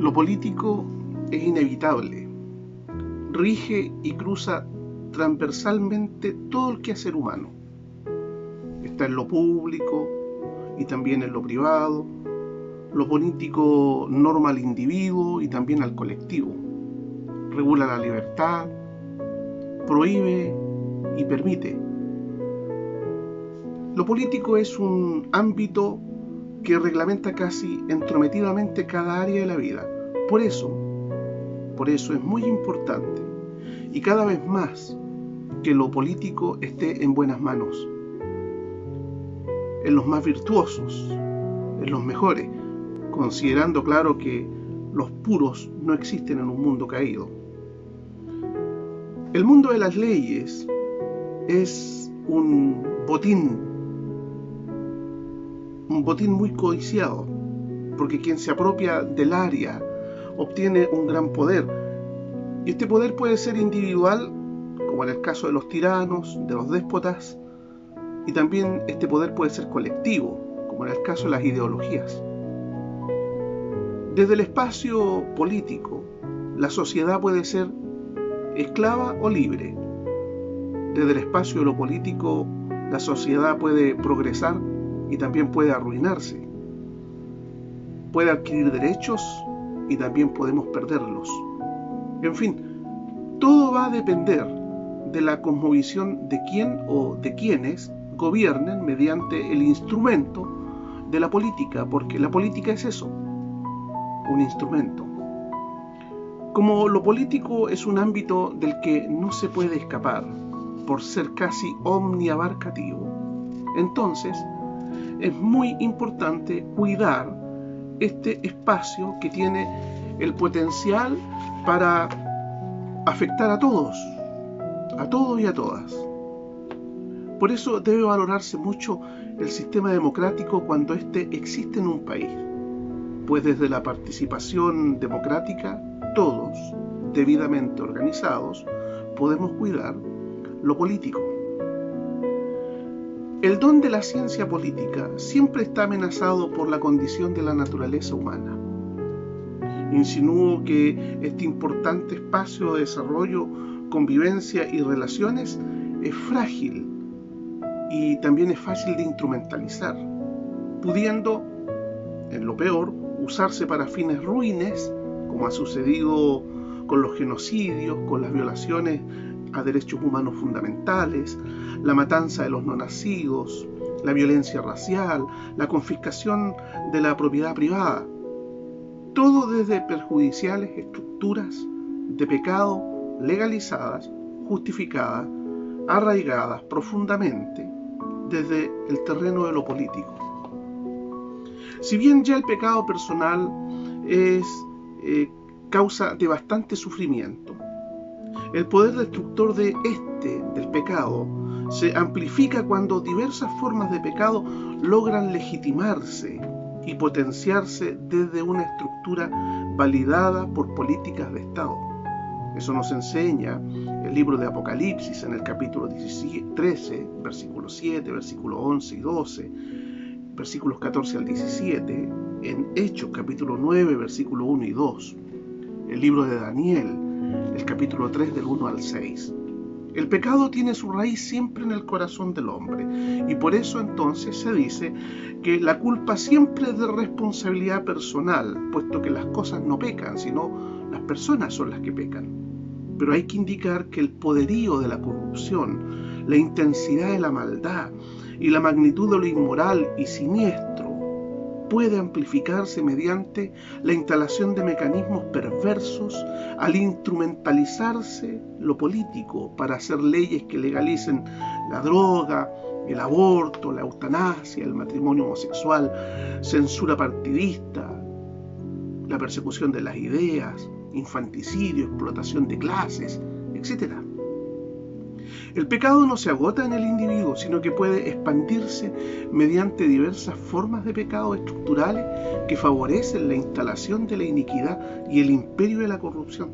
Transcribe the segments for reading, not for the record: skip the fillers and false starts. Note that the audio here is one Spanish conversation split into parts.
Lo político es inevitable, rige y cruza transversalmente todo el quehacer humano. Está en lo público y también en lo privado. Lo político norma al individuo y también al colectivo. Regula la libertad, prohíbe y permite. Lo político es un ámbito que reglamenta casi entrometidamente cada área de la vida. Por eso es muy importante y cada vez más que lo político esté en buenas manos, en los más virtuosos, en los mejores, considerando claro que los puros no existen en un mundo caído. El mundo de las leyes es un botín muy codiciado, porque quien se apropia del área obtiene un gran poder, y este poder puede ser individual, como en el caso de los tiranos, de los déspotas, y también este poder puede ser colectivo, como en el caso de las ideologías. Desde el espacio político, la sociedad puede ser esclava o libre. Desde el espacio de lo político, la sociedad puede progresar y también puede arruinarse. Puede adquirir derechos y también podemos perderlos. En fin, todo va a depender de la cosmovisión de quién o de quienes gobiernen mediante el instrumento de la política, porque la política es eso, un instrumento. Como lo político es un ámbito del que no se puede escapar, por ser casi omniabarcativo, entonces es muy importante cuidar este espacio que tiene el potencial para afectar a todos y a todas. Por eso debe valorarse mucho el sistema democrático cuando éste existe en un país, pues desde la participación democrática, todos, debidamente organizados, podemos cuidar lo político. El don de la ciencia política siempre está amenazado por la condición de la naturaleza humana. Insinúo que este importante espacio de desarrollo, convivencia y relaciones es frágil y también es fácil de instrumentalizar, pudiendo, en lo peor, usarse para fines ruines, como ha sucedido con los genocidios, con las violaciones a derechos humanos fundamentales, la matanza de los no nacidos, la violencia racial, la confiscación de la propiedad privada. Todo desde perjudiciales estructuras de pecado legalizadas, justificadas, arraigadas profundamente desde el terreno de lo político. Si bien ya el pecado personal es causa de bastante sufrimiento, el poder destructor del pecado, se amplifica cuando diversas formas de pecado logran legitimarse y potenciarse desde una estructura validada por políticas de Estado. Eso nos enseña el libro de Apocalipsis en el capítulo 13, versículos 7, versículos 11 y 12, versículos 14 al 17, en Hechos capítulo 9, versículos 1 y 2, el libro de Daniel, el capítulo 3 del 1 al 6. El pecado tiene su raíz siempre en el corazón del hombre, y por eso entonces se dice que la culpa siempre es de responsabilidad personal, puesto que las cosas no pecan, sino las personas son las que pecan. Pero hay que indicar que el poderío de la corrupción, la intensidad de la maldad y la magnitud de lo inmoral y siniestro puede amplificarse mediante la instalación de mecanismos perversos al instrumentalizarse lo político para hacer leyes que legalicen la droga, el aborto, la eutanasia, el matrimonio homosexual, censura partidista, la persecución de las ideas, infanticidio, explotación de clases, etc. El pecado no se agota en el individuo, sino que puede expandirse mediante diversas formas de pecado estructurales que favorecen la instalación de la iniquidad y el imperio de la corrupción.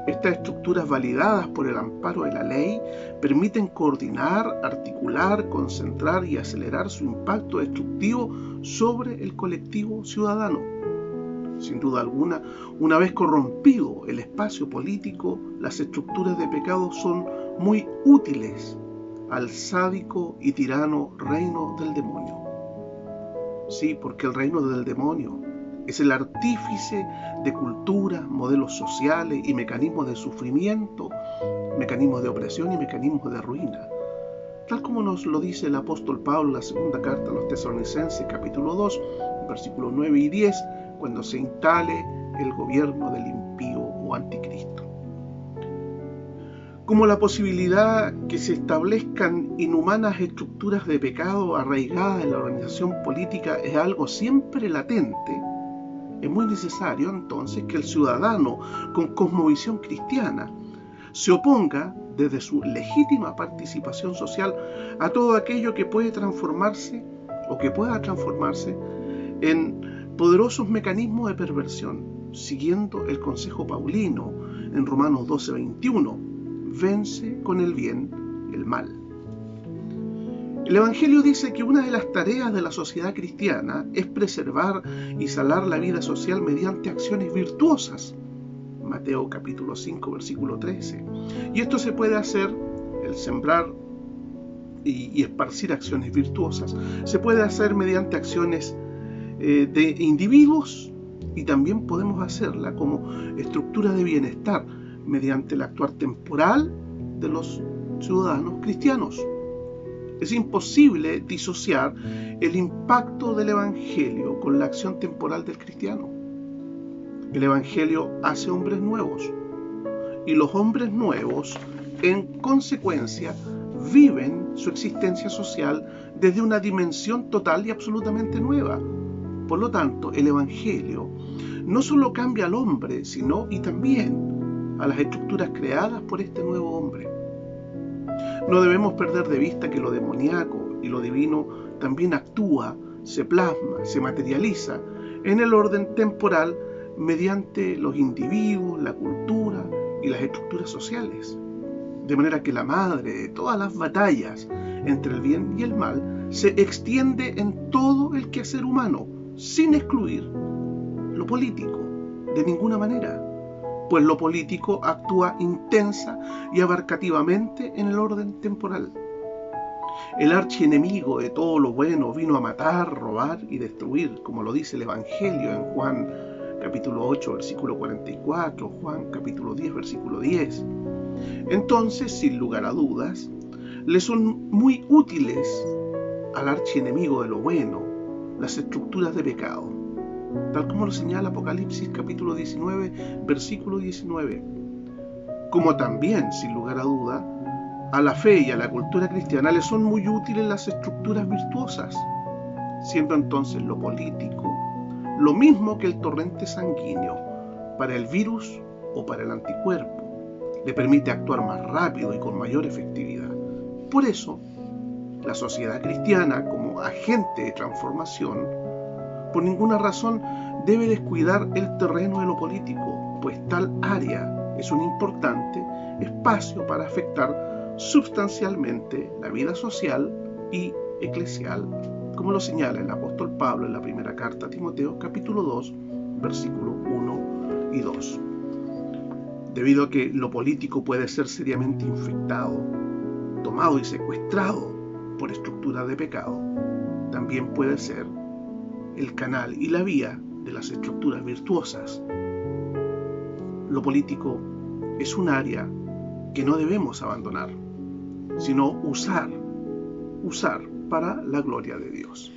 Estas estructuras validadas por el amparo de la ley permiten coordinar, articular, concentrar y acelerar su impacto destructivo sobre el colectivo ciudadano. Sin duda alguna, una vez corrompido el espacio político, las estructuras de pecado son muy útiles al sádico y tirano reino del demonio. Sí, porque el reino del demonio es el artífice de culturas, modelos sociales y mecanismos de sufrimiento, mecanismos de opresión y mecanismos de ruina. Tal como nos lo dice el apóstol Pablo en la segunda carta a los Tesalonicenses, capítulo 2, versículos 9 y 10, cuando se instale el gobierno del impío o anticristo. Como la posibilidad que se establezcan inhumanas estructuras de pecado arraigadas en la organización política es algo siempre latente, es muy necesario entonces que el ciudadano con cosmovisión cristiana se oponga desde su legítima participación social a todo aquello que puede transformarse o que pueda transformarse en poderosos mecanismos de perversión, siguiendo el consejo paulino en Romanos 12:21, vence con el bien el mal. El Evangelio dice que una de las tareas de la sociedad cristiana es preservar y salar la vida social mediante acciones virtuosas. Mateo capítulo 5, versículo 13. Y esto se puede hacer, el sembrar y esparcir acciones virtuosas, se puede hacer mediante acciones de individuos, y también podemos hacerla como estructura de bienestar mediante el actuar temporal de los ciudadanos cristianos. Es imposible disociar el impacto del Evangelio con la acción temporal del cristiano. El Evangelio hace hombres nuevos, y los hombres nuevos, en consecuencia, viven su existencia social desde una dimensión total y absolutamente nueva. Por lo tanto, el Evangelio no solo cambia al hombre, sino y también a las estructuras creadas por este nuevo hombre. No debemos perder de vista que lo demoníaco y lo divino también actúa, se plasma, se materializa en el orden temporal mediante los individuos, la cultura y las estructuras sociales. De manera que la madre de todas las batallas entre el bien y el mal se extiende en todo el quehacer humano, sin excluir lo político, de ninguna manera, pues lo político actúa intensa y abarcativamente en el orden temporal. El archienemigo de todo lo bueno vino a matar, robar y destruir, como lo dice el Evangelio en Juan capítulo 8, versículo 44, Juan capítulo 10, versículo 10. Entonces, sin lugar a dudas, le son muy útiles al archienemigo de lo bueno las estructuras de pecado, tal como lo señala Apocalipsis capítulo 19, versículo 19. Como también, sin lugar a duda, a la fe y a la cultura cristiana le son muy útiles las estructuras virtuosas, siendo entonces lo político lo mismo que el torrente sanguíneo para el virus o para el anticuerpo. Le permite actuar más rápido y con mayor efectividad. Por eso, la sociedad cristiana, como agente de transformación, por ninguna razón debe descuidar el terreno de lo político, pues tal área es un importante espacio para afectar sustancialmente la vida social y eclesial, como lo señala el apóstol Pablo en la primera carta a Timoteo, capítulo 2, versículos 1 y 2. Debido a que lo político puede ser seriamente infectado, tomado y secuestrado por estructuras de pecado, también puede ser el canal y la vía de las estructuras virtuosas. Lo político es un área que no debemos abandonar, sino usar para la gloria de Dios.